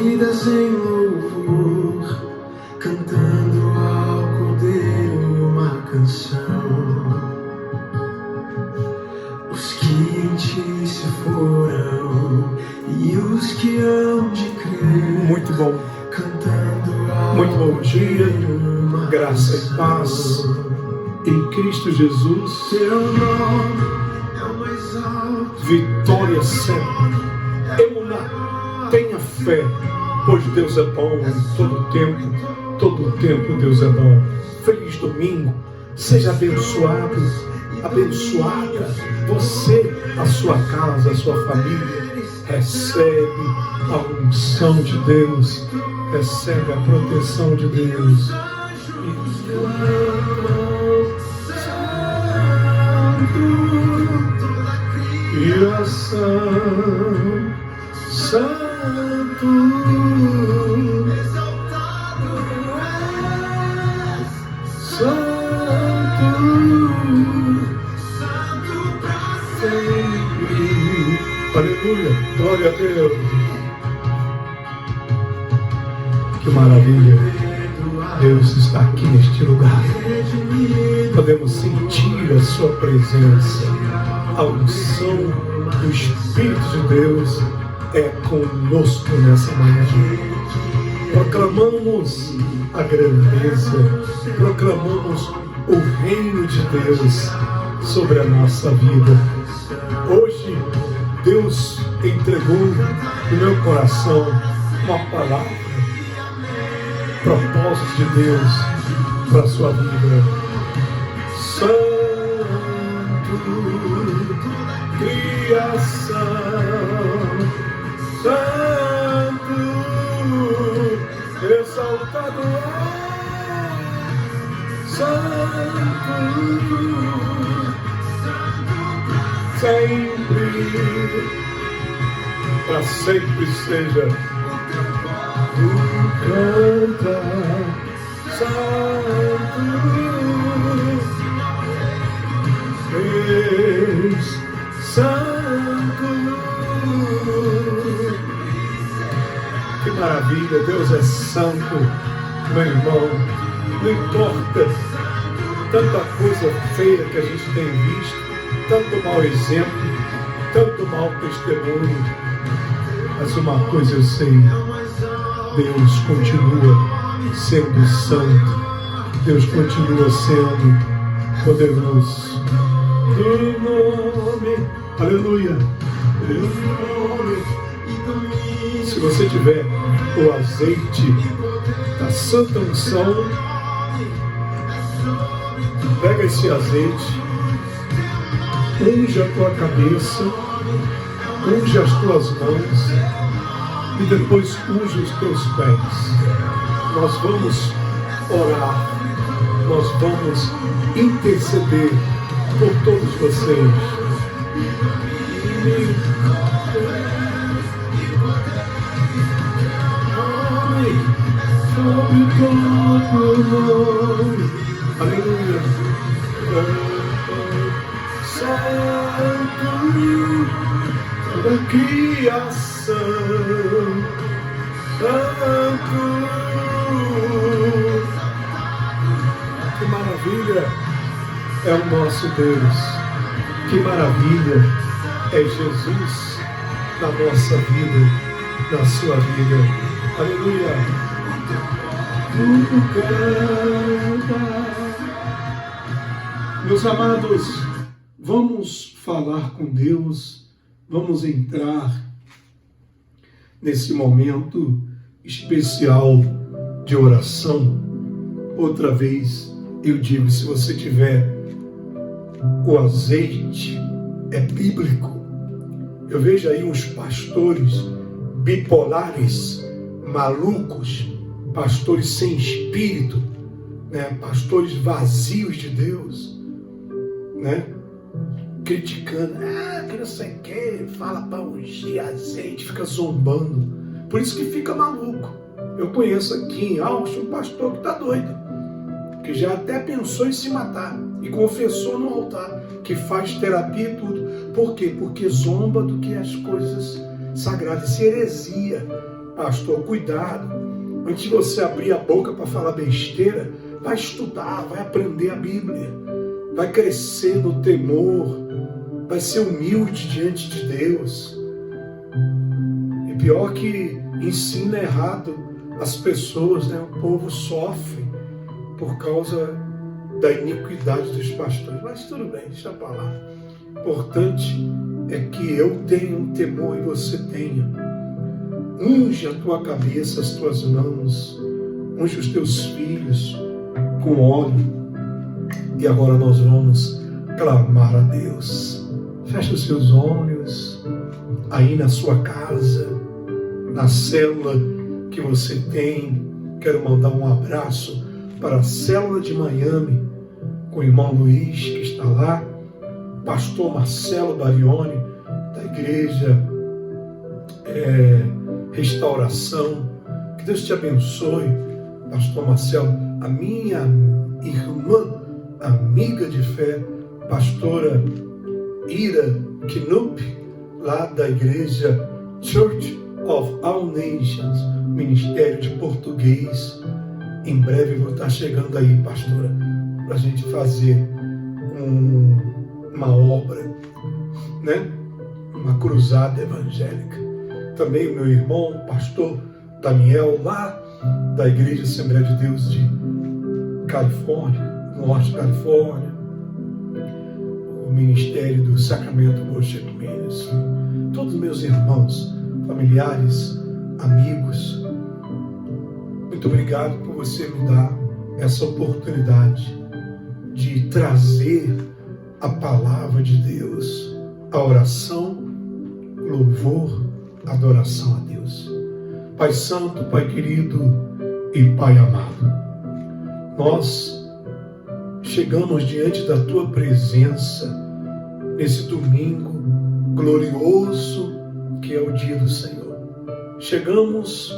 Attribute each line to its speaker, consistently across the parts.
Speaker 1: unidas em louvor, cantando ao Cordeiro uma canção. Os que em ti se foram e os que hão de crer.
Speaker 2: Muito bom.
Speaker 1: Cantando ao
Speaker 2: Muito bom dia,
Speaker 1: uma
Speaker 2: graça e paz em Cristo Jesus.
Speaker 1: Teu nome é o mais alto.
Speaker 2: Vitória sempre. Emuná, tenha fé, pois Deus é bom em todo tempo Deus é bom. Feliz domingo, seja abençoado, abençoada, você, a sua casa, a sua família, recebe a unção de Deus, recebe a proteção de Deus. Criação, Santo, exaltado és, Santo, Santo pra sempre. Aleluia, glória a Deus. Que maravilha, Deus está aqui neste lugar. Podemos sentir a sua presença. A unção do Espírito de Deus é conosco nessa manhã. Proclamamos a grandeza, proclamamos o reino de Deus sobre a nossa vida. Hoje, Deus entregou no meu coração uma palavra, propósito de Deus para a sua vida. Santo, criação, Santo, exaltado é, Santo, sempre, para sempre seja. Tu canta, Santo, Santo. Que maravilha, Deus é santo, meu irmão. Não importa tanta coisa feia que a gente tem visto, tanto mau exemplo, tanto mau testemunho, mas uma coisa eu sei: Deus continua sendo santo, Deus continua sendo poderoso. Do nome, aleluia, do nome. Se você tiver o azeite da santa unção, pega esse azeite, unge a tua cabeça, unge as tuas mãos e depois unge os teus pés. Nós vamos orar, nós vamos interceder por todos vocês. Aleluia. Santo da criação, Santo. Que maravilha é o nosso Deus. Que maravilha é Jesus na nossa vida, na sua vida. Aleluia. Meus amados, vamos falar com Deus, vamos entrar nesse momento especial de oração. Outra vez eu digo, se você tiver o azeite, é bíblico. Eu vejo aí uns pastores bipolares, malucos, pastores sem espírito, né? Pastores vazios de Deus, né? Criticando, que não sei o que, fala para ungir azeite, fica zombando. Por isso que fica maluco. Eu conheço aqui em Alves um pastor que está doido, que já até pensou em se matar e confessou no altar que faz terapia e tudo. Por quê? Porque zomba do que as coisas sagradas. Isso é heresia. pastor, cuidado. Antes de você abrir a boca para falar besteira, vai estudar, vai aprender a Bíblia, vai crescer no temor, vai ser humilde diante de Deus. E pior que ensina errado as pessoas, né? O povo sofre por causa da iniquidade dos pastores. Mas tudo bem, deixa para lá. O importante é que eu tenha um temor e você tenha. Unge a tua cabeça, as tuas mãos, unge os teus filhos com óleo. E agora nós vamos clamar a Deus. Feche os seus olhos aí na sua casa, na célula que você tem. Quero mandar um abraço para a célula de Miami, com o irmão Luiz, que está lá, pastor Marcelo Barione, da igreja Restauração. Que Deus te abençoe, pastor Marcelo. A minha irmã, amiga de fé, pastora Ira Knupp, lá da igreja Church of All Nations, Ministério de Português. Em breve vou estar chegando aí, pastora, para a gente fazer uma obra, né? Uma cruzada evangélica. Também o meu irmão, pastor Daniel, lá da Igreja Assembleia de Deus de Califórnia, Norte Califórnia, o Ministério do Sacramento Worship Ministry. Todos meus irmãos, familiares, amigos, muito obrigado por você me dar essa oportunidade de trazer a palavra de Deus, a oração, louvor, adoração a Deus. Pai Santo, Pai querido e Pai amado, nós chegamos diante da Tua presença nesse domingo glorioso que é o dia do Senhor. Chegamos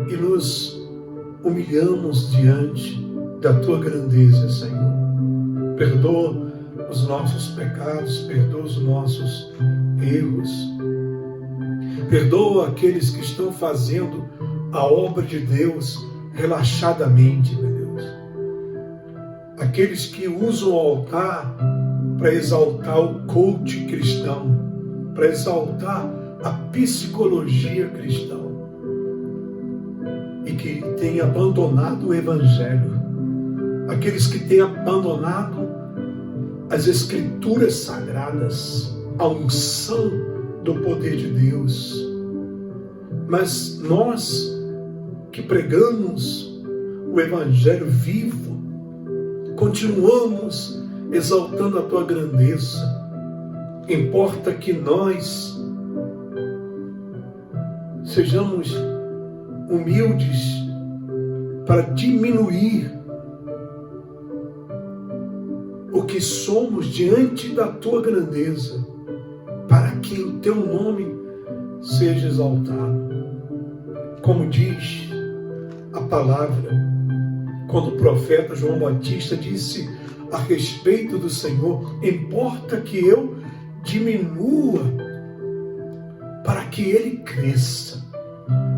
Speaker 2: e nos humilhamos diante da Tua grandeza, Senhor. Perdoa os nossos pecados, perdoa os nossos erros. Perdoa aqueles que estão fazendo a obra de Deus relaxadamente, meu Deus. Aqueles que usam o altar para exaltar o coach cristão, para exaltar a psicologia cristã, e que têm abandonado o Evangelho. Aqueles que têm abandonado as Escrituras Sagradas, a unção do poder de Deus. Mas nós que pregamos o Evangelho vivo, continuamos exaltando a Tua grandeza. Importa que nós sejamos humildes para diminuir o que somos diante da Tua grandeza, para que o Teu nome seja exaltado. Como diz a palavra, quando o profeta João Batista disse a respeito do Senhor: importa que eu diminua para que Ele cresça.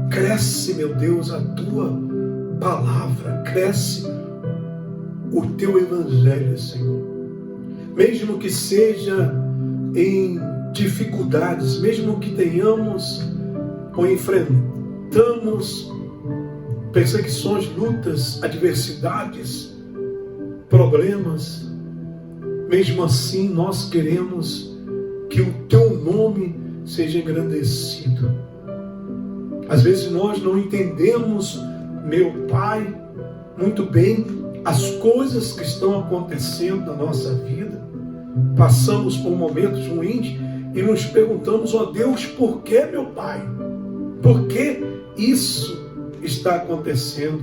Speaker 2: Cresce, meu Deus, a Tua palavra, cresce o Teu Evangelho, Senhor. Mesmo que seja em dificuldades, mesmo que tenhamos ou enfrentamos perseguições, lutas, adversidades, problemas, mesmo assim nós queremos que o Teu nome seja engrandecido. Às vezes nós não entendemos, meu Pai, muito bem as coisas que estão acontecendo na nossa vida. Passamos por momentos ruins e nos perguntamos: ó Deus, por que, meu Pai? Por que isso está acontecendo?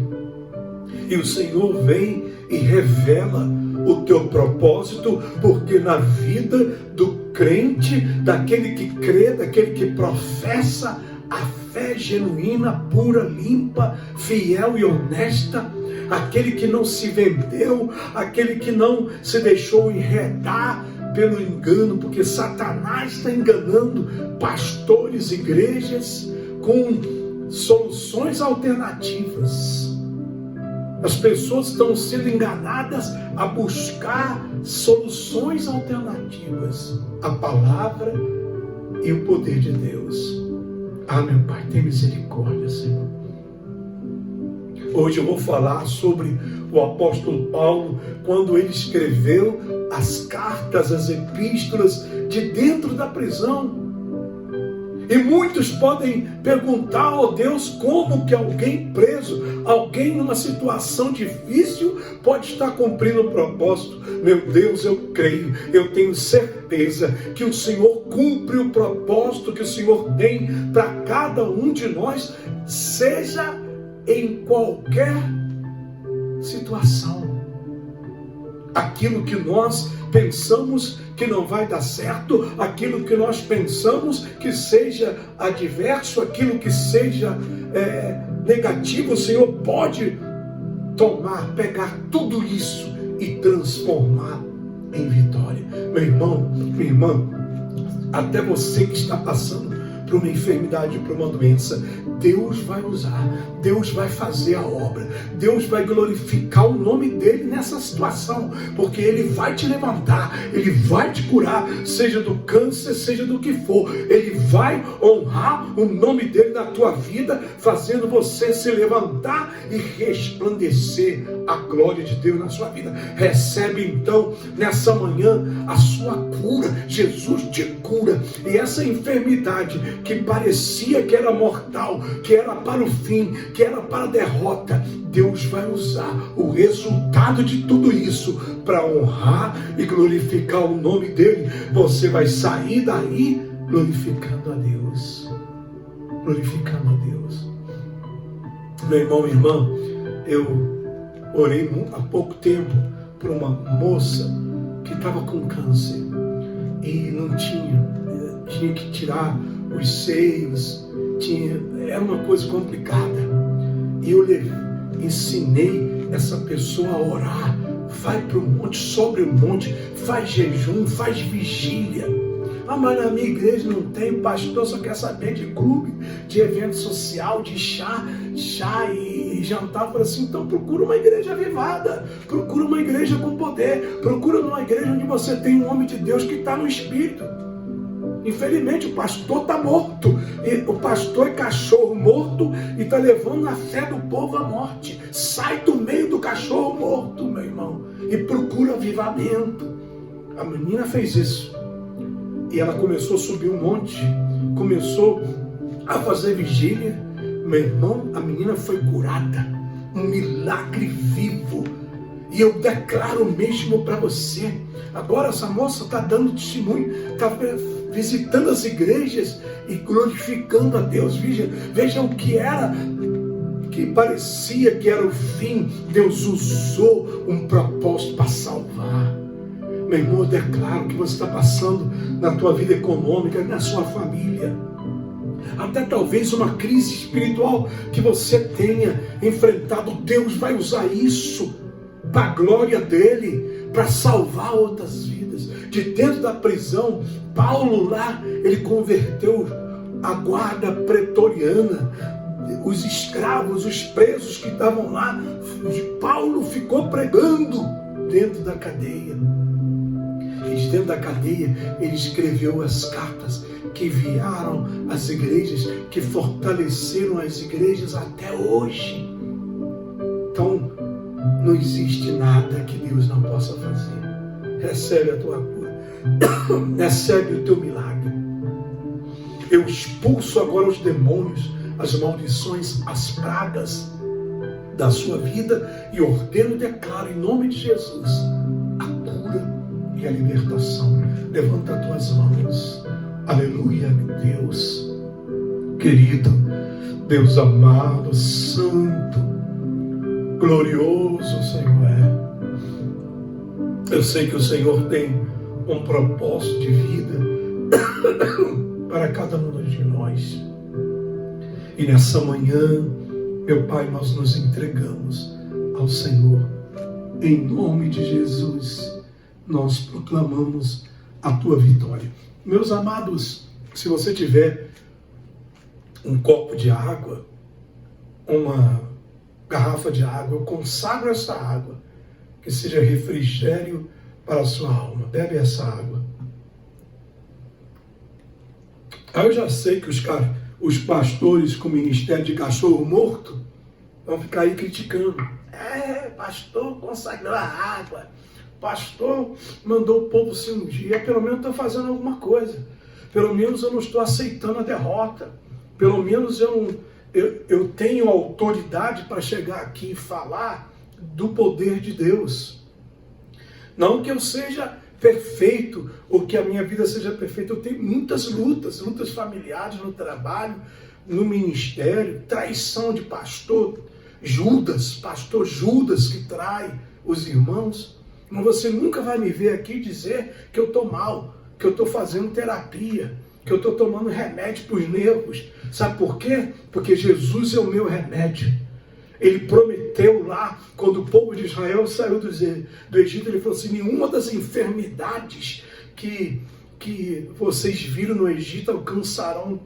Speaker 2: E o Senhor vem e revela o Teu propósito, porque na vida do crente, daquele que crê, daquele que professa a fé genuína, pura, limpa, fiel e honesta, aquele que não se vendeu, aquele que não se deixou enredar pelo engano, porque Satanás está enganando pastores, igrejas, com soluções alternativas. As pessoas estão sendo enganadas a buscar soluções alternativas. A palavra e o poder de Deus. Ah, meu Pai, tem misericórdia, Senhor. Hoje eu vou falar sobre o apóstolo Paulo, quando ele escreveu as cartas, as epístolas de dentro da prisão. E muitos podem perguntar, ó Deus, como que alguém preso, alguém numa situação difícil pode estar cumprindo o propósito? Meu Deus, eu creio, eu tenho certeza que o Senhor cumpre o propósito que o Senhor tem para cada um de nós, seja em qualquer situação. Aquilo que nós pensamos que não vai dar certo, aquilo que nós pensamos que seja adverso, aquilo que seja negativo, o Senhor pode pegar tudo isso e transformar em vitória. Meu irmão, minha irmã, até você que está passando por uma enfermidade, por uma doença, Deus vai usar, Deus vai fazer a obra, Deus vai glorificar o nome dele nessa situação, porque ele vai te levantar, ele vai te curar, seja do câncer, seja do que for, ele vai honrar o nome dele na tua vida, fazendo você se levantar e resplandecer a glória de Deus na sua vida. Recebe então nessa manhã a sua cura. Jesus te cura, e essa enfermidade que parecia que era mortal, que era para o fim, que era para a derrota, Deus vai usar o resultado de tudo isso para honrar e glorificar o nome dele. Você vai sair daí glorificando a Deus. Glorificando a Deus. Meu irmão, minha irmã, eu orei há pouco tempo por uma moça que estava com câncer e não tinha que tirar os seios, era uma coisa complicada. E eu ensinei essa pessoa a orar. Vai para o monte, sobe o monte, faz jejum, faz vigília. Ah, mas na minha igreja não tem, pastor só quer saber de clube, de evento social, de chá e jantar. Eu falei assim, então procura uma igreja avivada, procura uma igreja com poder, procura uma igreja onde você tem um homem de Deus que está no Espírito. Infelizmente o pastor está morto, o pastor é cachorro morto e está levando a fé do povo à morte. Sai do meio do cachorro morto, meu irmão, e procura avivamento. A menina fez isso e ela começou a subir um monte, começou a fazer vigília. Meu irmão, a menina foi curada, um milagre vivo. E eu declaro mesmo para você. Agora essa moça está dando testemunho, está visitando as igrejas e glorificando a Deus. Veja o que era, que parecia que era o fim. Deus usou um propósito para salvar. Meu irmão, eu declaro que você está passando na tua vida econômica, na sua família, até talvez uma crise espiritual que você tenha enfrentado. Deus vai usar isso para a glória dele, para salvar outras vidas. De dentro da prisão, Paulo lá, ele converteu a guarda pretoriana, os escravos, os presos que estavam lá. Paulo ficou pregando dentro da cadeia. E de dentro da cadeia, ele escreveu as cartas que enviaram às igrejas, que fortaleceram as igrejas até hoje. Então, não existe nada que Deus não possa fazer. Recebe a tua cura. Recebe o teu milagre. Eu expulso agora os demônios, as maldições, as pragas da sua vida e ordeno e declaro em nome de Jesus a cura e a libertação. Levanta as tuas mãos. Aleluia, meu Deus. Querido, Deus amado, santo, glorioso o Senhor é. Eu sei que o Senhor tem um propósito de vida para cada um de nós. E nessa manhã, meu Pai, nós nos entregamos ao Senhor. Em nome de Jesus, nós proclamamos a tua vitória. Meus amados, se você tiver um copo de água, uma garrafa de água, eu consagro essa água, que seja refrigério para a sua alma. Bebe essa água. Aí eu já sei que os pastores com o ministério de cachorro morto vão ficar aí criticando. Pastor consagrou a água. Pastor mandou o povo se ungir. Pelo menos estou fazendo alguma coisa. Pelo menos eu não estou aceitando a derrota. Pelo menos eu tenho autoridade para chegar aqui e falar do poder de Deus. Não que eu seja perfeito, ou que a minha vida seja perfeita. Eu tenho muitas lutas familiares no trabalho, no ministério, traição de pastor Judas que trai os irmãos. Mas você nunca vai me ver aqui dizer que eu estou mal, que eu estou fazendo terapia, que eu estou tomando remédio para os nervos. Sabe por quê? Porque Jesus é o meu remédio. Ele prometeu lá, quando o povo de Israel saiu do Egito, ele falou assim: nenhuma das enfermidades que vocês viram no Egito alcançarão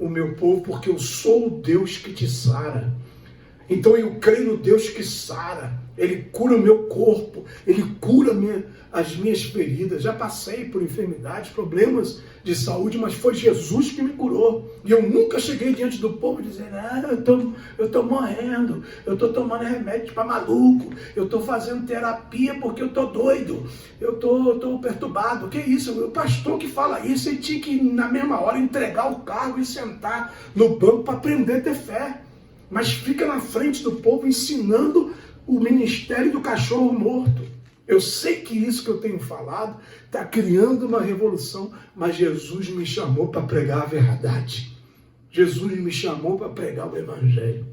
Speaker 2: o meu povo, porque eu sou o Deus que te sara. Então eu creio no Deus que sara. Ele cura o meu corpo, Ele cura as minhas feridas. Já passei por enfermidades, problemas de saúde, mas foi Jesus que me curou. E eu nunca cheguei diante do povo dizendo: eu estou morrendo, eu estou tomando remédio para maluco, eu estou fazendo terapia porque eu estou doido, eu estou perturbado. O que é isso? O pastor que fala isso, ele tinha que na mesma hora entregar o cargo e sentar no banco para aprender a ter fé. Mas fica na frente do povo ensinando o ministério do cachorro morto. Eu sei que isso que eu tenho falado está criando uma revolução, mas Jesus me chamou para pregar a verdade. Jesus me chamou para pregar o evangelho.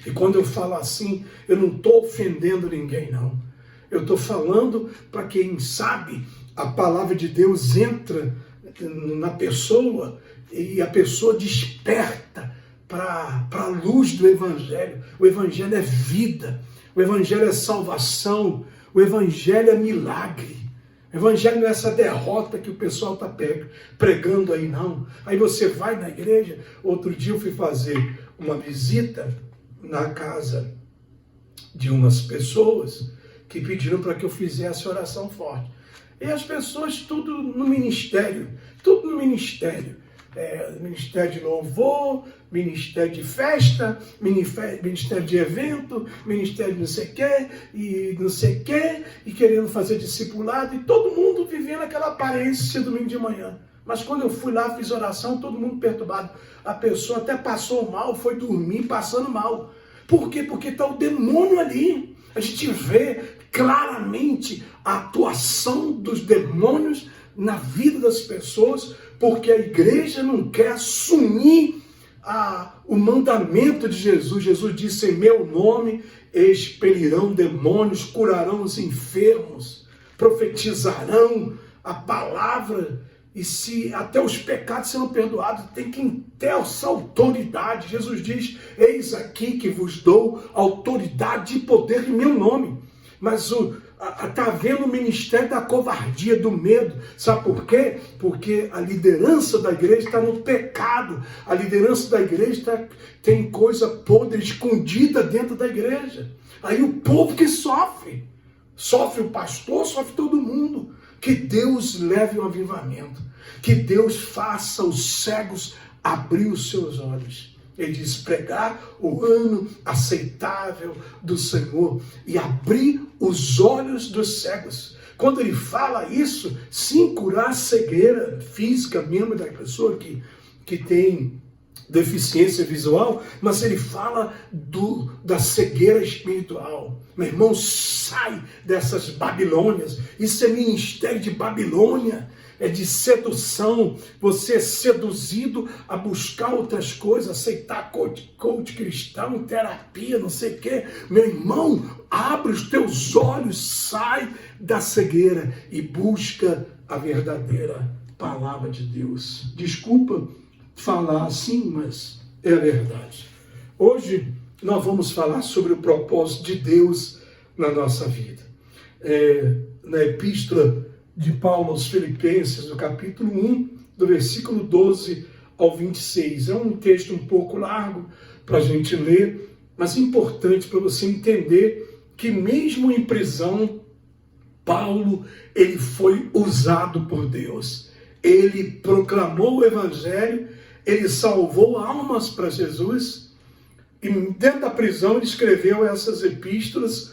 Speaker 2: E quando eu falo assim, eu não estou ofendendo ninguém, não. Eu estou falando para quem sabe, a palavra de Deus entra na pessoa e a pessoa desperta para a luz do evangelho. O evangelho é vida. O evangelho é salvação, o evangelho é milagre. O evangelho não é essa derrota que o pessoal está pregando aí, não. Aí você vai na igreja. Outro dia eu fui fazer uma visita na casa de umas pessoas que pediram para que eu fizesse oração forte. E as pessoas tudo no ministério, ministério de louvor, ministério de festa, ministério de evento, ministério de não sei o quê, e querendo fazer discipulado, e todo mundo vivendo aquela aparência domingo de manhã. Mas quando eu fui lá, fiz oração, todo mundo perturbado. A pessoa até passou mal, foi dormir passando mal. Por quê? Porque está o demônio ali. A gente vê claramente a atuação dos demônios na vida das pessoas, porque a igreja não quer assumir o mandamento de Jesus. Jesus disse: em meu nome expelirão demônios, curarão os enfermos, profetizarão a palavra, e se até os pecados serão perdoados. Tem que ter essa autoridade. Jesus diz: eis aqui que vos dou autoridade e poder em meu nome. Mas está havendo o ministério da covardia, do medo. Sabe por quê? Porque a liderança da igreja está no pecado. A liderança da igreja tem coisa podre, escondida dentro da igreja. Aí o povo que sofre. Sofre o pastor, sofre todo mundo. Que Deus leve um avivamento. Que Deus faça os cegos abrir os seus olhos. Ele diz: pregar o ano aceitável do Senhor e abrir os olhos dos cegos. Quando ele fala isso, sim, curar a cegueira física mesmo da pessoa que tem deficiência visual, mas ele fala da cegueira espiritual. Meu irmão, sai dessas Babilônias. Isso é ministério de Babilônia. É de sedução, você é seduzido a buscar outras coisas, aceitar coach cristão, terapia, não sei o quê. Meu irmão, abre os teus olhos, sai da cegueira e busca a verdadeira palavra de Deus. Desculpa falar assim, mas é a verdade. Hoje nós vamos falar sobre o propósito de Deus na nossa vida. Na epístola de Paulo aos Filipenses, no capítulo 1, do versículo 12 ao 26. É um texto um pouco largo para a gente ler, mas importante para você entender que mesmo em prisão, Paulo, ele foi usado por Deus. Ele proclamou o evangelho, ele salvou almas para Jesus, e dentro da prisão ele escreveu essas epístolas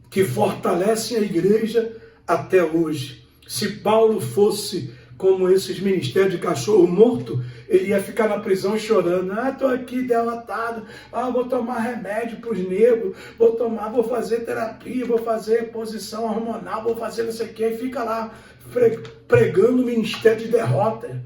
Speaker 2: que fortalecem a igreja até hoje. Se Paulo fosse como esses ministérios de cachorro morto, ele ia ficar na prisão chorando. Estou aqui derrotado, vou tomar remédio para os negros, vou fazer terapia, vou fazer posição hormonal, vou fazer não sei o quê, e fica lá pregando o ministério de derrota.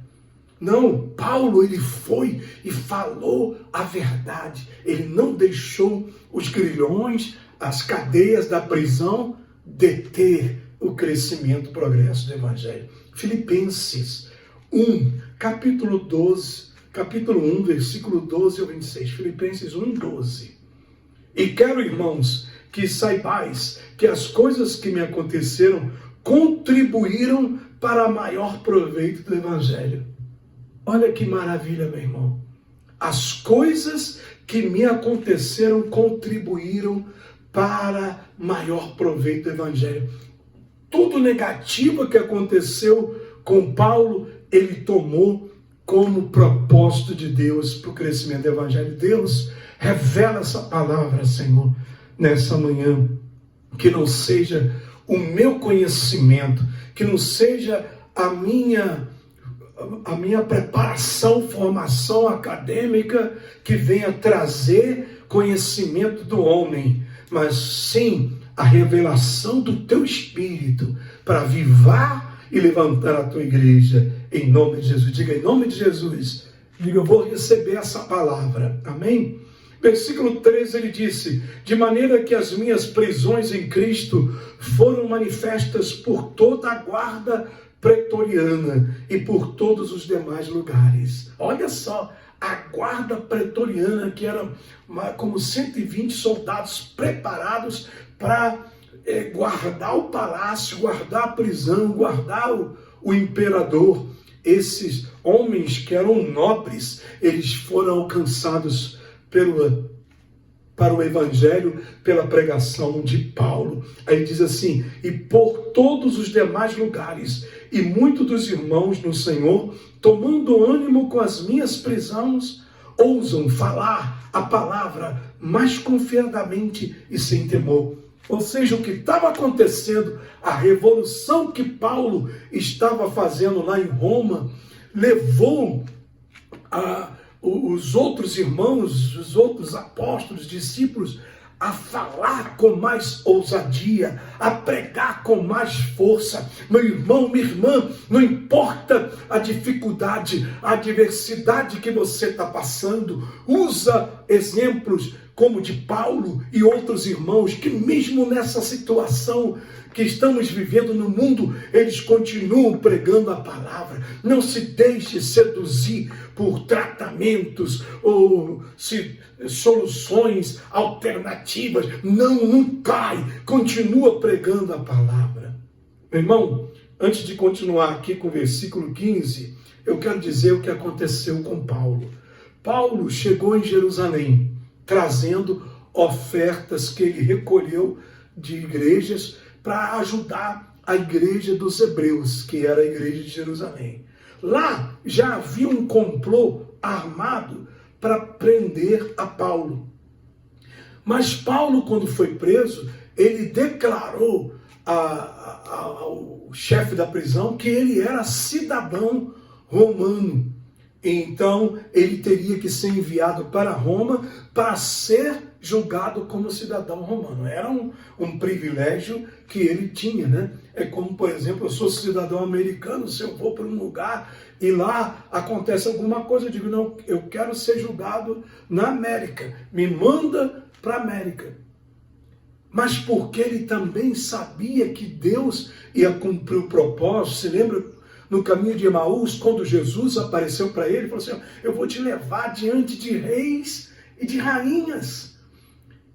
Speaker 2: Não, Paulo, ele foi e falou a verdade. Ele não deixou os grilhões, as cadeias da prisão deter o crescimento, o progresso do evangelho. Filipenses 1, capítulo 1, versículo 12 ao 26. Filipenses 1, 12. E quero, irmãos, que saibais que as coisas que me aconteceram contribuíram para maior proveito do evangelho. Olha que maravilha, meu irmão. As coisas que me aconteceram contribuíram para maior proveito do evangelho. Tudo negativo que aconteceu com Paulo, ele tomou como propósito de Deus para o crescimento do evangelho. Deus, revela essa palavra, Senhor, nessa manhã. Que não seja o meu conhecimento, que não seja a minha preparação, formação acadêmica que venha trazer conhecimento do homem, mas sim a revelação do teu Espírito para avivar e levantar a tua igreja, em nome de Jesus. Diga, em nome de Jesus. Diga, eu vou receber essa palavra. Amém? Versículo 13, ele disse, de maneira que as minhas prisões em Cristo foram manifestas por toda a guarda pretoriana e por todos os demais lugares. Olha só, a guarda pretoriana, que era como 120 soldados preparados para guardar o palácio, guardar a prisão, guardar o imperador. Esses homens que eram nobres, eles foram alcançados para o evangelho, pela pregação de Paulo. Aí diz assim, e por todos os demais lugares, e muitos dos irmãos no Senhor, tomando ânimo com as minhas prisões, ousam falar a palavra mais confiadamente e sem temor. Ou seja, o que estava acontecendo, a revolução que Paulo estava fazendo lá em Roma, levou os outros irmãos, os outros apóstolos, discípulos, a falar com mais ousadia, a pregar com mais força. Meu irmão, minha irmã, não importa a dificuldade, a adversidade que você está passando, usa exemplos como de Paulo e outros irmãos, que mesmo nessa situação que estamos vivendo no mundo, eles continuam pregando a palavra. Não se deixe seduzir por tratamentos ou soluções alternativas. Não cai, continua pregando a palavra. Meu irmão, antes de continuar aqui com o versículo 15, eu quero dizer o que aconteceu com Paulo. Paulo chegou em Jerusalém, trazendo ofertas que ele recolheu de igrejas para ajudar a igreja dos hebreus, que era a igreja de Jerusalém. Lá já havia um complô armado para prender a Paulo. Mas Paulo, quando foi preso, ele declarou ao chefe da prisão que ele era cidadão romano. Então, ele teria que ser enviado para Roma para ser julgado como cidadão romano. Era um privilégio que ele tinha, né? É como, por exemplo, eu sou cidadão americano, se eu vou para um lugar e lá acontece alguma coisa, eu digo, não, eu quero ser julgado na América, me manda para a América. Mas porque ele também sabia que Deus ia cumprir o propósito. Se lembra no caminho de Emaús, quando Jesus apareceu para ele, falou assim, eu vou te levar diante de reis e de rainhas.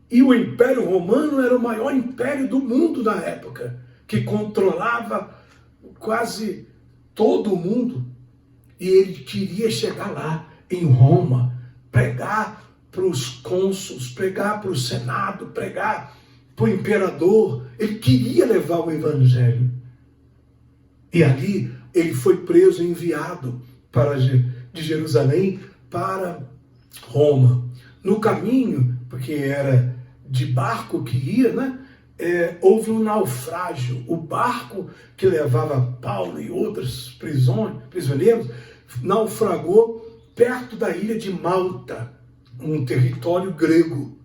Speaker 2: E o Império Romano era o maior império do mundo na época, que controlava quase todo o mundo. E ele queria chegar lá, em Roma, pregar para os cônsules, pregar para o Senado, pregar para o imperador. Ele queria levar o evangelho. E ali ele foi preso e enviado de Jerusalém para Roma. No caminho, porque era de barco que ia, né? Houve um naufrágio. O barco que levava Paulo e outros prisioneiros naufragou perto da ilha de Malta, um território grego.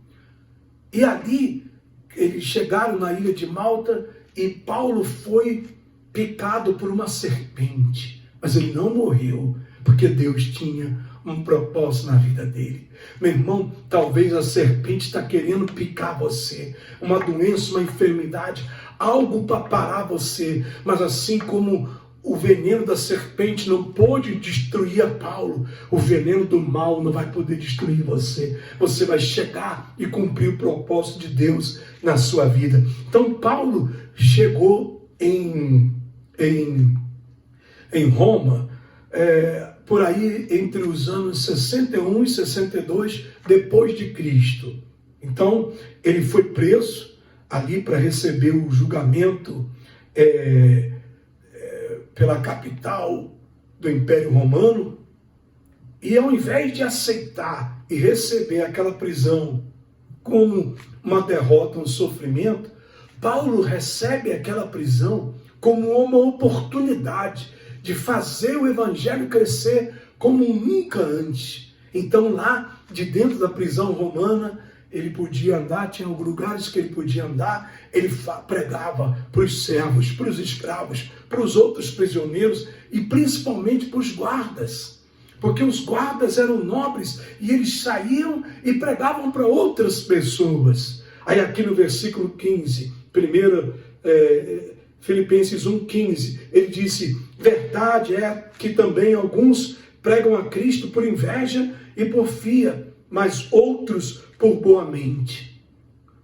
Speaker 2: E ali eles chegaram na ilha de Malta e Paulo foi picado por uma serpente. Mas ele não morreu, porque Deus tinha um propósito na vida dele. Meu irmão, talvez a serpente está querendo picar você. Uma doença, uma enfermidade, algo para parar você. Mas assim como o veneno da serpente não pôde destruir a Paulo, o veneno do mal não vai poder destruir você. Você vai chegar e cumprir o propósito de Deus na sua vida. Então Paulo chegou em Roma, por aí entre os anos 61 e 62 depois de Cristo. Então ele foi preso ali para receber o julgamento pela capital do Império Romano, e ao invés de aceitar e receber aquela prisão como uma derrota, um sofrimento, Paulo recebe aquela prisão como uma oportunidade de fazer o evangelho crescer como nunca antes. Então lá, de dentro da prisão romana, ele podia andar, tinha lugares que ele podia andar, ele pregava para os servos, para os escravos, para os outros prisioneiros e principalmente para os guardas. Porque os guardas eram nobres e eles saíam e pregavam para outras pessoas. Aí aqui no versículo 15, Filipenses 1,15, ele disse: verdade é que também alguns pregam a Cristo por inveja e porfia, mas outros por boa mente.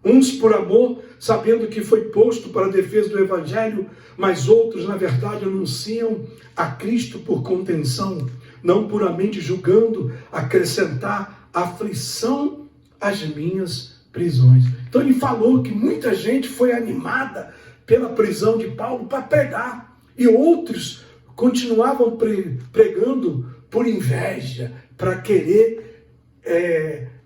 Speaker 2: Uns por amor, sabendo que foi posto para a defesa do Evangelho, mas outros, na verdade, anunciam a Cristo por contenção, não puramente julgando acrescentar aflição às minhas prisões. Então ele falou que muita gente foi animada pela prisão de Paulo para pregar, e outros continuavam pregando por inveja, para querer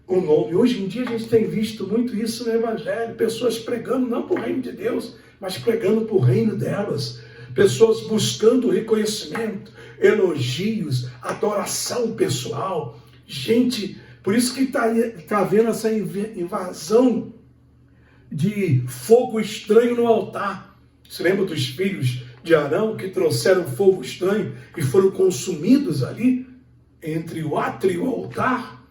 Speaker 2: o nome. Hoje em dia a gente tem visto muito isso no Evangelho, pessoas pregando não para o reino de Deus, mas pregando para o reino delas, pessoas buscando reconhecimento, elogios, adoração pessoal. Gente, por isso que está havendo essa invasão de fogo estranho no altar. Você lembra dos filhos de Arão que trouxeram fogo estranho e foram consumidos ali entre o átrio e o altar?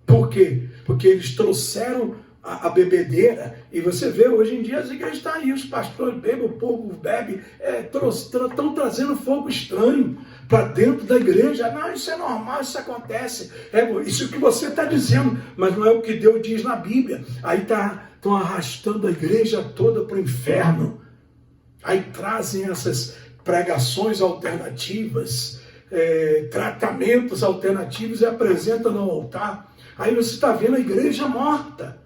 Speaker 2: Por quê? Porque eles trouxeram a bebedeira, e você vê hoje em dia as igrejas estão aí, os pastores bebem, o povo bebe, estão trazendo fogo estranho para dentro da igreja. Não, isso é normal, isso acontece, isso que você está dizendo, mas não é o que Deus diz na Bíblia. Aí estão arrastando a igreja toda para o inferno, aí trazem essas pregações alternativas, tratamentos alternativos e apresentam no altar. Aí você está vendo a igreja morta.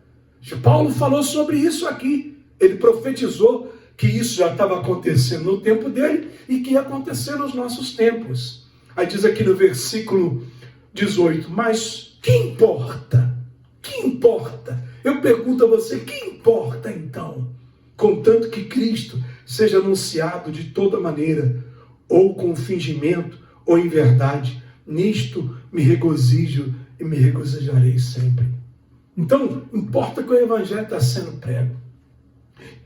Speaker 2: Paulo falou sobre isso aqui. Ele profetizou que isso já estava acontecendo no tempo dele e que ia acontecer nos nossos tempos. Aí diz aqui no versículo 18, mas que importa? Que importa? Eu pergunto a você, que importa então? Contanto que Cristo seja anunciado de toda maneira, ou com fingimento, ou em verdade, nisto me regozijo e me regozijarei sempre. Então, importa que o evangelho está sendo prego.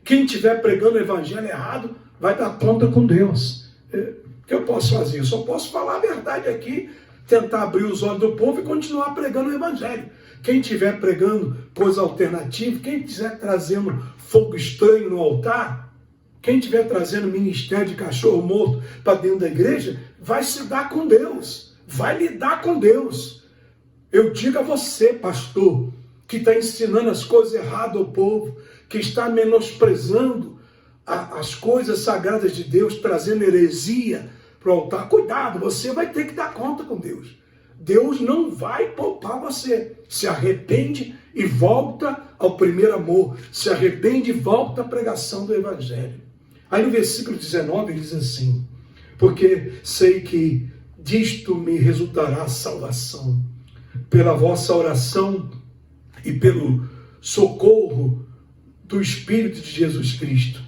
Speaker 2: Quem estiver pregando o evangelho errado, vai dar conta com Deus. O que eu posso fazer? Eu só posso falar a verdade aqui, tentar abrir os olhos do povo e continuar pregando o evangelho. Quem estiver pregando coisa alternativa, quem estiver trazendo fogo estranho no altar, quem estiver trazendo ministério de cachorro morto para dentro da igreja, vai se dar com Deus, vai lidar com Deus. Eu digo a você, pastor, que está ensinando as coisas erradas ao povo, que está menosprezando as coisas sagradas de Deus, trazendo heresia para o altar. Cuidado, você vai ter que dar conta com Deus. Deus não vai poupar você. Se arrepende e volta ao primeiro amor. Se arrepende e volta à pregação do Evangelho. Aí no versículo 19 ele diz assim: porque sei que disto me resultará a salvação, pela vossa oração e pelo socorro do Espírito de Jesus Cristo,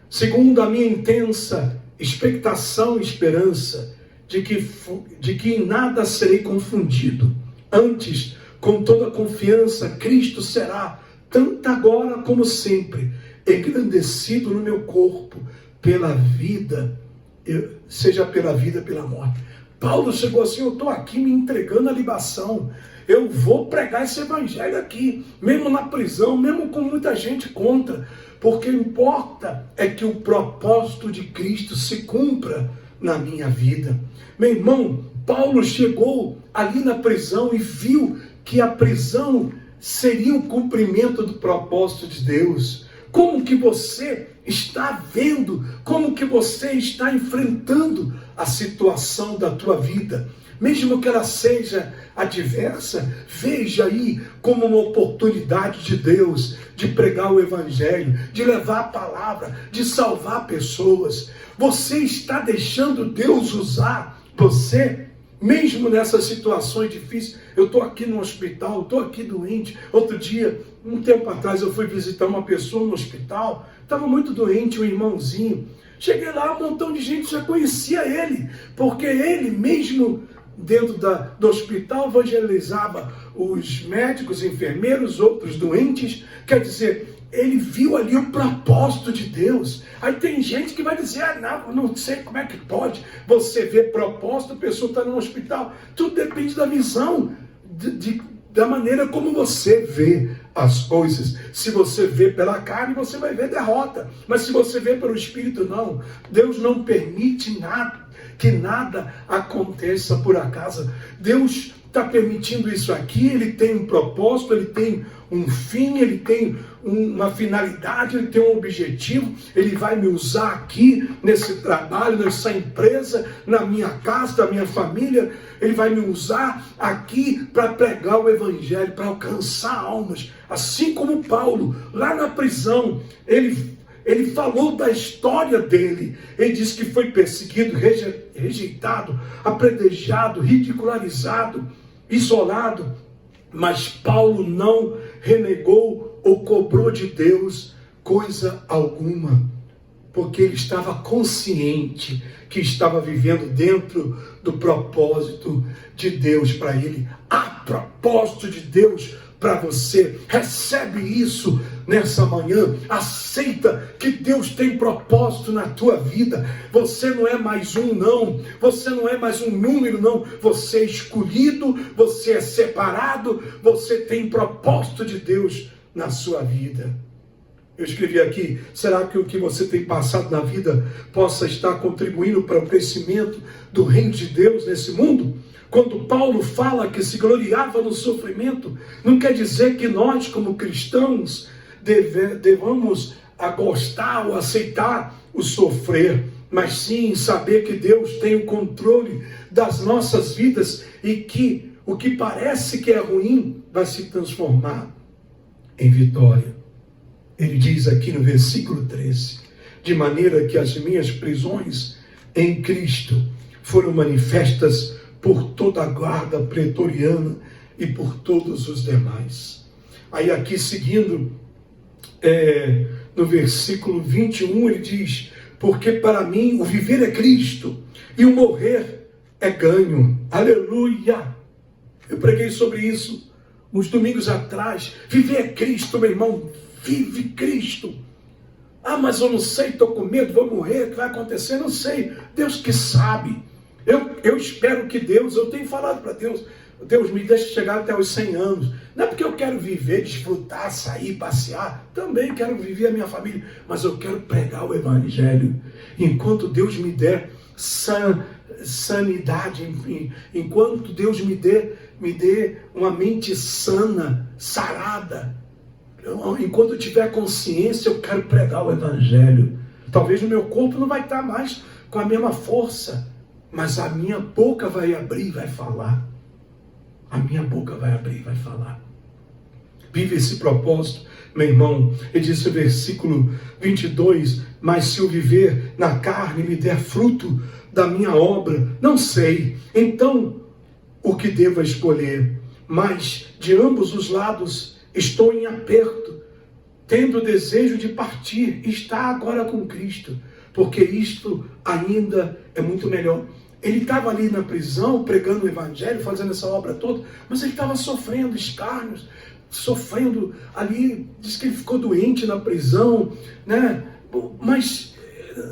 Speaker 2: segundo a minha intensa expectação e esperança de que em nada serei confundido. Antes, com toda confiança, Cristo será, tanto agora como sempre, engrandecido no meu corpo, pela vida, seja pela vida, pela morte. Paulo chegou assim: eu estou aqui me entregando a libação, eu vou pregar esse evangelho aqui, mesmo na prisão, mesmo com muita gente contra, porque o que importa é que o propósito de Cristo se cumpra na minha vida. Meu irmão, Paulo chegou ali na prisão e viu que a prisão seria o cumprimento do propósito de Deus. Como que você está vendo, como que você está enfrentando a situação da tua vida? Mesmo que ela seja adversa, veja aí como uma oportunidade de Deus de pregar o Evangelho, de levar a palavra, de salvar pessoas. Você está deixando Deus usar você, mesmo nessas situações difíceis. Eu estou aqui no hospital, estou aqui doente. Outro dia, um tempo atrás, eu fui visitar uma pessoa no hospital, estava muito doente, um irmãozinho. Cheguei lá, um montão de gente já conhecia ele, porque ele mesmo, dentro do hospital, evangelizava os médicos, enfermeiros, outros doentes. Quer dizer, ele viu ali o propósito de Deus. Aí tem gente que vai dizer: não sei como é que pode você ver propósito, a pessoa está no hospital. Tudo depende da visão, da maneira como você vê as coisas. Se você vê pela carne, você vai ver derrota. Mas se você vê pelo Espírito, não. Deus não permite que nada aconteça por acaso. Deus está permitindo isso aqui, ele tem um propósito, ele tem um fim, ele tem uma finalidade, ele tem um objetivo. Ele vai me usar aqui, nesse trabalho, nessa empresa, na minha casa, na minha família. Ele vai me usar aqui para pregar o Evangelho, para alcançar almas. Assim como Paulo, lá na prisão, ele falou da história dele. Ele disse que foi perseguido, rejeitado, apedrejado, ridicularizado, isolado. Mas Paulo não renegou ou cobrou de Deus coisa alguma, porque ele estava consciente que estava vivendo dentro do propósito de Deus para ele. Há propósito de Deus para você. Recebe isso nessa manhã. Aceita que Deus tem propósito na tua vida. Você não é mais um, não. Você não é mais um número, não. Você é escolhido, você é separado, você tem propósito de Deus na sua vida. Eu escrevi aqui: será que o que você tem passado na vida possa estar contribuindo para o crescimento do reino de Deus nesse mundo? Quando Paulo fala que se gloriava no sofrimento, não quer dizer que nós, como cristãos, devamos gostar ou aceitar o sofrer, mas sim saber que Deus tem o controle das nossas vidas e que o que parece que é ruim vai se transformar em vitória. Ele diz aqui no versículo 13: de maneira que as minhas prisões em Cristo foram manifestas por toda a guarda pretoriana e por todos os demais. Aí aqui seguindo, no versículo 21, ele diz: porque para mim o viver é Cristo e o morrer é ganho. Aleluia! Eu preguei sobre isso uns domingos atrás. Viver é Cristo, meu irmão. Vive Cristo. Ah, mas eu não sei, estou com medo, vou morrer, o que vai acontecer? Não sei. Deus que sabe. Eu espero que Deus, eu tenho falado para Deus, Deus me deixa chegar até os 100 anos. Não é porque eu quero viver, desfrutar, sair, passear. Também quero viver a minha família. Mas eu quero pregar o Evangelho. Enquanto Deus me der sanidade, enfim, enquanto Deus me dê uma mente sana, sarada. Enquanto eu tiver consciência, eu quero pregar o Evangelho. Talvez o meu corpo não vai estar mais com a mesma força, mas a minha boca vai abrir e vai falar. A minha boca vai abrir e vai falar. Vive esse propósito, meu irmão. Ele diz no versículo 22, mas se eu viver na carne me der fruto da minha obra, não sei, então o que devo escolher? Mas de ambos os lados estou em aperto, tendo o desejo de partir, estar agora com Cristo, porque isto ainda é muito melhor. Ele estava ali na prisão, pregando o evangelho, fazendo essa obra toda, mas ele estava sofrendo escárnios, sofrendo ali, diz que ele ficou doente na prisão, né? Mas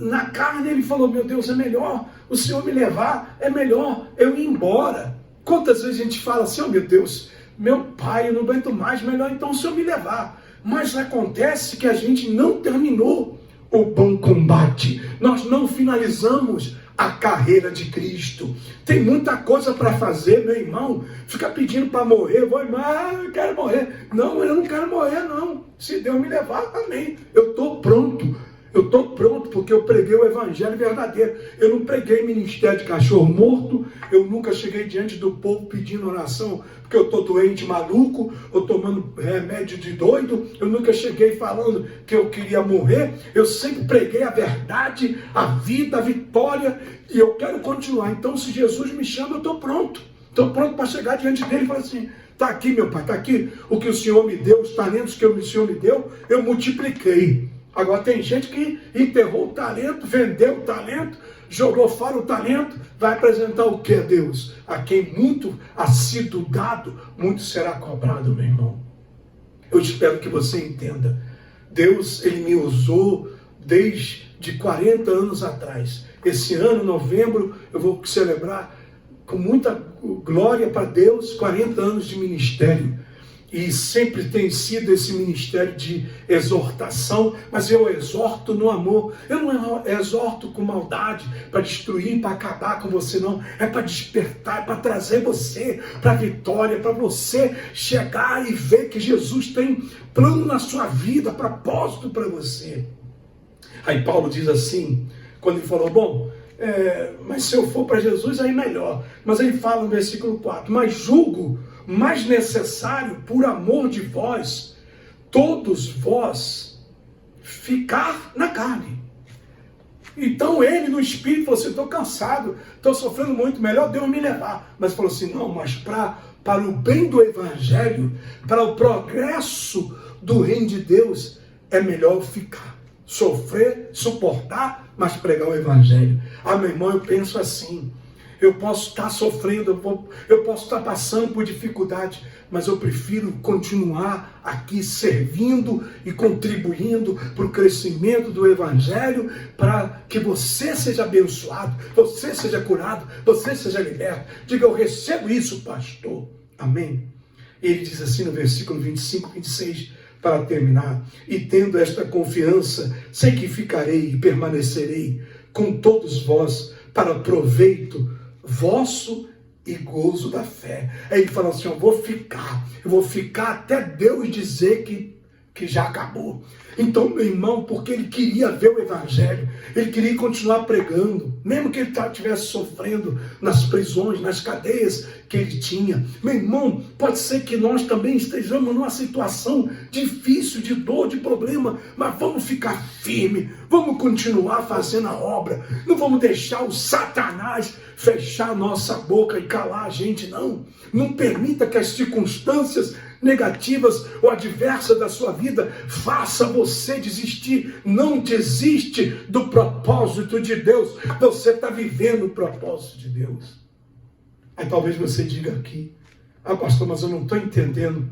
Speaker 2: na carne ele falou, meu Deus, é melhor o Senhor me levar, é melhor eu ir embora. Quantas vezes a gente fala assim, oh meu Deus, meu pai, eu não aguento mais, melhor então o Senhor me levar. Mas acontece que a gente não terminou o bom combate, nós não finalizamos a carreira de Cristo. Tem muita coisa para fazer, meu irmão. Fica pedindo para morrer, eu quero morrer. Não, eu não quero morrer, não. Se Deus me levar, amém. Eu estou pronto. Eu estou pronto porque eu preguei o evangelho verdadeiro. Eu não preguei ministério de cachorro morto. Eu nunca cheguei diante do povo pedindo oração porque eu estou doente, maluco, ou tomando remédio de doido. Eu nunca cheguei falando que eu queria morrer. Eu sempre preguei a verdade, a vida, a vitória, e eu quero continuar. Então, se Jesus me chama, eu estou pronto. Estou pronto para chegar diante dele e falar assim, está aqui, meu pai, está aqui o que o Senhor me deu, os talentos que o Senhor me deu, eu multipliquei. Agora tem gente que enterrou o talento, vendeu o talento, jogou fora o talento, vai apresentar o que a Deus? A quem muito ha sido dado, muito será cobrado, meu irmão. Eu espero que você entenda. Deus, Ele me usou desde 40 anos atrás. Esse ano, novembro, eu vou celebrar com muita glória para Deus, 40 anos de ministério. E sempre tem sido esse ministério de exortação, mas eu exorto no amor. Eu não exorto com maldade, para destruir, para acabar com você, não. É para despertar, é para trazer você para a vitória, para você chegar e ver que Jesus tem plano na sua vida, propósito para você. Aí Paulo diz assim, quando ele falou, mas se eu for para Jesus, aí melhor. Mas ele fala no versículo 4, mas julgo mais necessário, por amor de vós, todos vós, ficar na carne. Então ele no Espírito falou assim, estou cansado, estou sofrendo muito, melhor Deus me levar. Mas falou assim, não, mas para o bem do Evangelho, para o progresso do reino de Deus, é melhor ficar. Sofrer, suportar, mas pregar o Evangelho. Ah, meu irmão, eu penso assim, eu posso estar sofrendo, eu posso estar passando por dificuldade, mas eu prefiro continuar aqui servindo e contribuindo para o crescimento do Evangelho, para que você seja abençoado, você seja curado, você seja liberto. Diga, eu recebo isso, pastor. Amém? Ele diz assim no versículo 25, 26, para terminar, e tendo esta confiança, sei que ficarei e permanecerei com todos vós para proveito vosso e gozo da fé. Aí ele fala assim, eu vou ficar até Deus dizer que já acabou. Então, meu irmão, porque ele queria ver o Evangelho, ele queria continuar pregando, mesmo que ele estivesse sofrendo nas prisões, nas cadeias que ele tinha. Meu irmão, pode ser que nós também estejamos numa situação difícil, de dor, de problema, mas vamos ficar firme, vamos continuar fazendo a obra, não vamos deixar o Satanás fechar a nossa boca e calar a gente, não. Não permita que as circunstâncias negativas ou adversas da sua vida faça você desistir. Não desiste do propósito de Deus. Você está vivendo o propósito de Deus. Aí talvez você diga aqui, pastor, mas eu não estou entendendo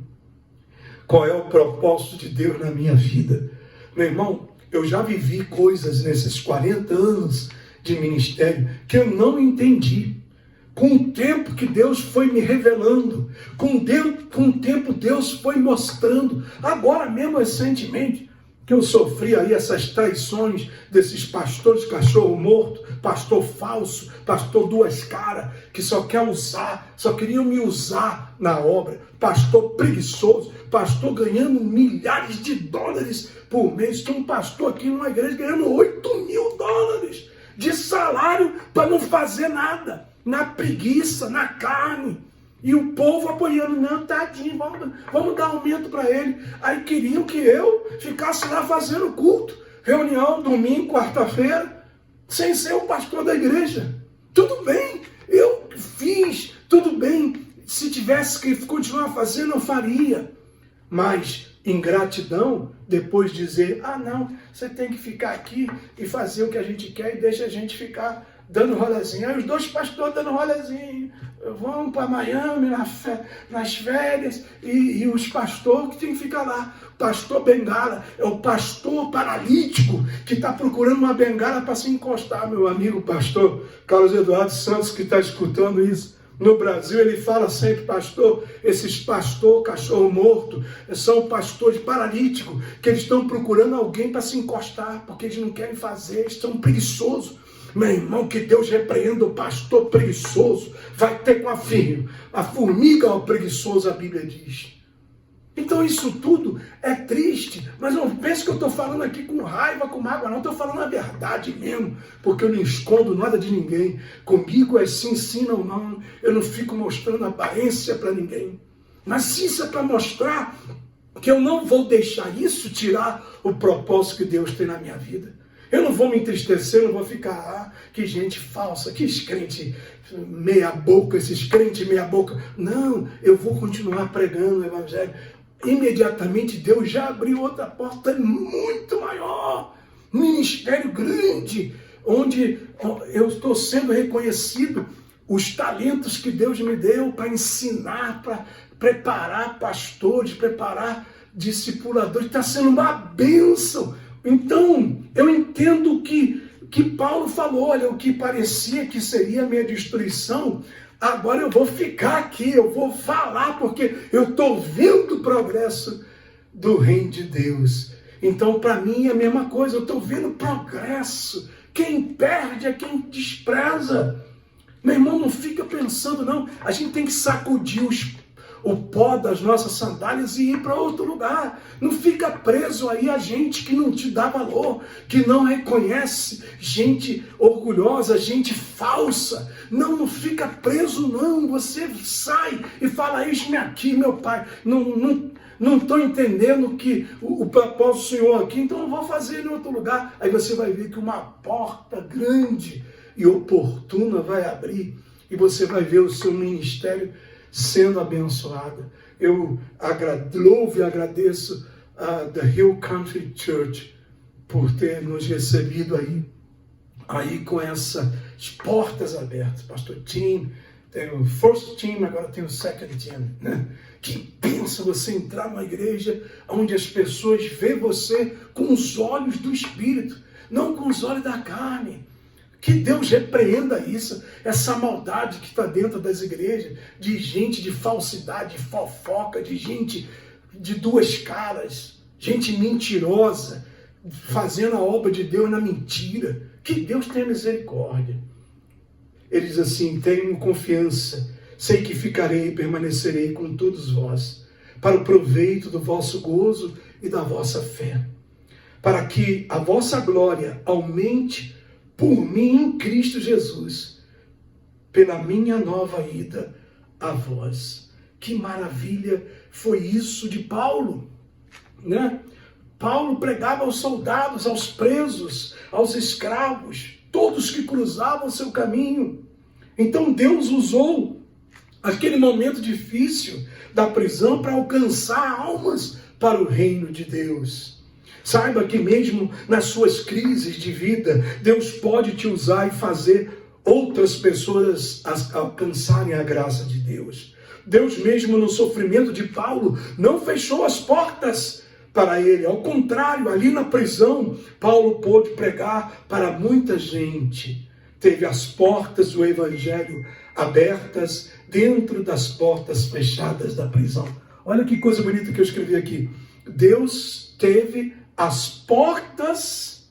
Speaker 2: qual é o propósito de Deus na minha vida. Meu irmão, eu já vivi coisas nesses 40 anos de ministério que eu não entendi. Com o tempo que Deus foi me revelando, com o tempo Deus foi mostrando. Agora mesmo, recentemente, que eu sofri aí essas traições desses pastores cachorro morto, pastor falso, pastor duas caras, que só quer usar, só queriam me usar na obra, pastor preguiçoso, pastor ganhando milhares de dólares por mês. Tem um pastor aqui numa igreja ganhando $8.000 de salário para não fazer nada, na preguiça, na carne. E o povo apoiando, não, tadinho, vamos dar aumento para ele. Aí queriam que eu ficasse lá fazendo culto, reunião, domingo, quarta-feira, sem ser o pastor da igreja. Tudo bem, eu fiz, tudo bem. Se tivesse que continuar fazendo, eu faria. Mas ingratidão, depois dizer, não, você tem que ficar aqui e fazer o que a gente quer e deixa a gente ficar dando rolezinho. Aí os dois pastores dando rolezinho, vão para Miami nas férias, e os pastores que tem que ficar lá. O pastor bengala, é o pastor paralítico que está procurando uma bengala para se encostar. Meu amigo pastor Carlos Eduardo Santos, que está escutando isso, no Brasil ele fala sempre, pastor, esses pastor cachorro morto são pastores paralíticos, que eles estão procurando alguém para se encostar, porque eles não querem fazer, eles estão preguiçosos. Meu irmão, que Deus repreenda o pastor preguiçoso, vai ter com a formiga ao preguiçoso, a Bíblia diz. Então isso tudo é triste, mas não pense que eu estou falando aqui com raiva, com mágoa, não, estou falando a verdade mesmo, porque eu não escondo nada de ninguém. Comigo é sim, sim, não, não, eu não fico mostrando aparência para ninguém. Mas se isso é para mostrar que eu não vou deixar isso tirar o propósito que Deus tem na minha vida. Eu não vou me entristecer, não vou ficar, que gente falsa, que crente meia boca, esses crentes meia boca. Não, eu vou continuar pregando o evangelho. Imediatamente Deus já abriu outra porta muito maior, ministério grande, onde eu estou sendo reconhecido, os talentos que Deus me deu para ensinar, para preparar pastores, preparar discipuladores, está sendo uma bênção. Então, eu entendo que Paulo falou, olha, o que parecia que seria a minha destruição, agora eu vou ficar aqui, eu vou falar, porque eu estou vendo o progresso do reino de Deus. Então, para mim, é a mesma coisa, eu estou vendo progresso. Quem perde é quem despreza. Meu irmão, não fica pensando, não. A gente tem que sacudir o pó das nossas sandálias e ir para outro lugar. Não fica preso aí a gente que não te dá valor, que não reconhece, gente orgulhosa, gente falsa. Não fica preso não, você sai e fala, eis-me aqui, meu pai, não estou entendendo que o propósito do Senhor aqui, então eu vou fazer em outro lugar. Aí você vai ver que uma porta grande e oportuna vai abrir e você vai ver o seu ministério sendo abençoada. Eu louvo e agradeço a The Hill Country Church por ter nos recebido aí com essas portas abertas. Pastor Tim, tem o first team, agora tem o second team, né? Que pensa você entrar numa igreja onde as pessoas veem você com os olhos do Espírito, não com os olhos da carne. Que Deus repreenda isso, essa maldade que está dentro das igrejas, de gente de falsidade, de fofoca, de gente de duas caras, gente mentirosa, fazendo a obra de Deus na mentira. Que Deus tenha misericórdia. Ele diz assim, tenho confiança, sei que ficarei e permanecerei com todos vós, para o proveito do vosso gozo e da vossa fé, para que a vossa glória aumente por mim em Cristo Jesus, pela minha nova ida a vós. Que maravilha foi isso de Paulo, né? Paulo pregava aos soldados, aos presos, aos escravos, todos que cruzavam seu caminho. Então Deus usou aquele momento difícil da prisão para alcançar almas para o reino de Deus. Saiba que mesmo nas suas crises de vida, Deus pode te usar e fazer outras pessoas alcançarem a graça de Deus. Deus mesmo no sofrimento de Paulo não fechou as portas para ele. Ao contrário, ali na prisão, Paulo pôde pregar para muita gente. Teve as portas do evangelho abertas dentro das portas fechadas da prisão. Olha que coisa bonita que eu escrevi aqui. Deus teve as portas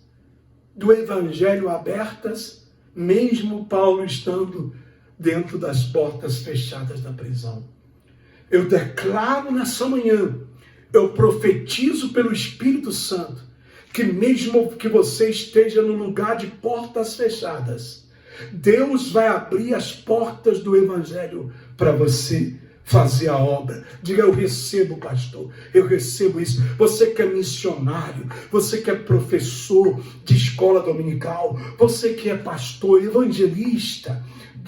Speaker 2: do Evangelho abertas, mesmo Paulo estando dentro das portas fechadas da prisão. Eu declaro nessa manhã, eu profetizo pelo Espírito Santo, que mesmo que você esteja no lugar de portas fechadas, Deus vai abrir as portas do Evangelho para você fazer a obra. Diga: eu recebo, pastor, eu recebo isso. Você que é missionário, você que é professor de escola dominical, você que é pastor, evangelista,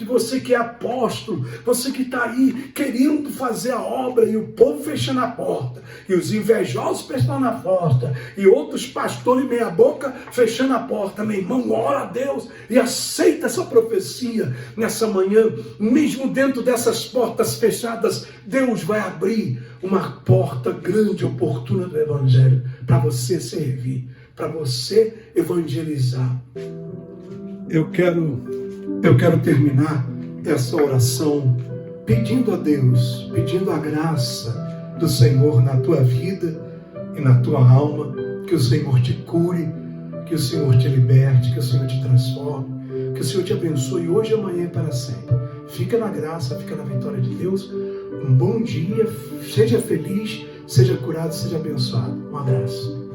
Speaker 2: você que é apóstolo, você que está aí querendo fazer a obra e o povo fechando a porta, e os invejosos fechando a porta, e outros pastores meia boca fechando a porta. Meu irmão, ora a Deus e aceita essa profecia nessa manhã. Mesmo dentro dessas portas fechadas, Deus vai abrir uma porta grande, oportuna do Evangelho, para você servir, para você evangelizar. Eu quero terminar essa oração pedindo a Deus, pedindo a graça do Senhor na tua vida e na tua alma, que o Senhor te cure, que o Senhor te liberte, que o Senhor te transforme, que o Senhor te abençoe hoje, amanhã e para sempre. Fica na graça, fica na vitória de Deus. Um bom dia, seja feliz, seja curado, seja abençoado. Um abraço.